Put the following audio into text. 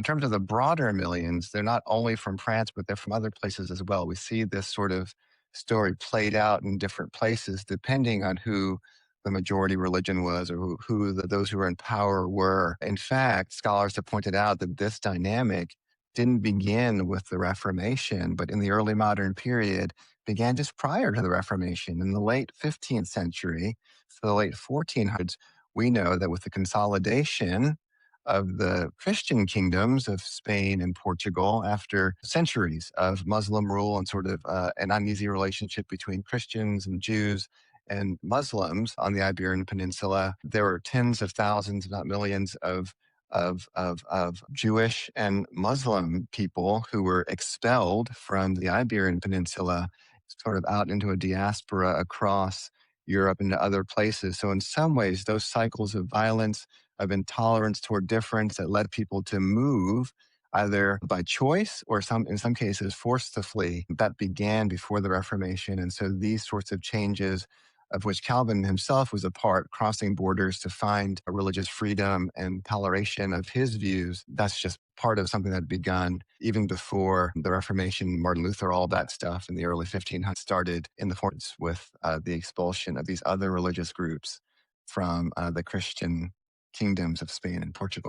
terms of the broader millions, they're not only from France, but they're from other places as well. We see this sort of story played out in different places depending on who the majority religion was or those who were in power were. In fact, scholars have pointed out that this dynamic didn't begin with the Reformation, but in the early modern period began just prior to the Reformation. In the late 15th century, so the late 1400s, we know that with the consolidation of the Christian kingdoms of Spain and Portugal after centuries of Muslim rule and sort of an uneasy relationship between Christians and Jews and Muslims on the Iberian Peninsula. There were tens of thousands, if not millions, of Jewish and Muslim people who were expelled from the Iberian Peninsula, sort of out into a diaspora across Europe and to other places. So in some ways, those cycles of violence, of intolerance toward difference that led people to move either by choice or in some cases forced to flee, that began before the Reformation. And so these sorts of changes, of which Calvin himself was a part, crossing borders to find a religious freedom and toleration of his views, that's just part of something that had begun even before the Reformation, Martin Luther, all that stuff in the early 1500s started in the 40s with the expulsion of these other religious groups from the Christian kingdoms of Spain and Portugal.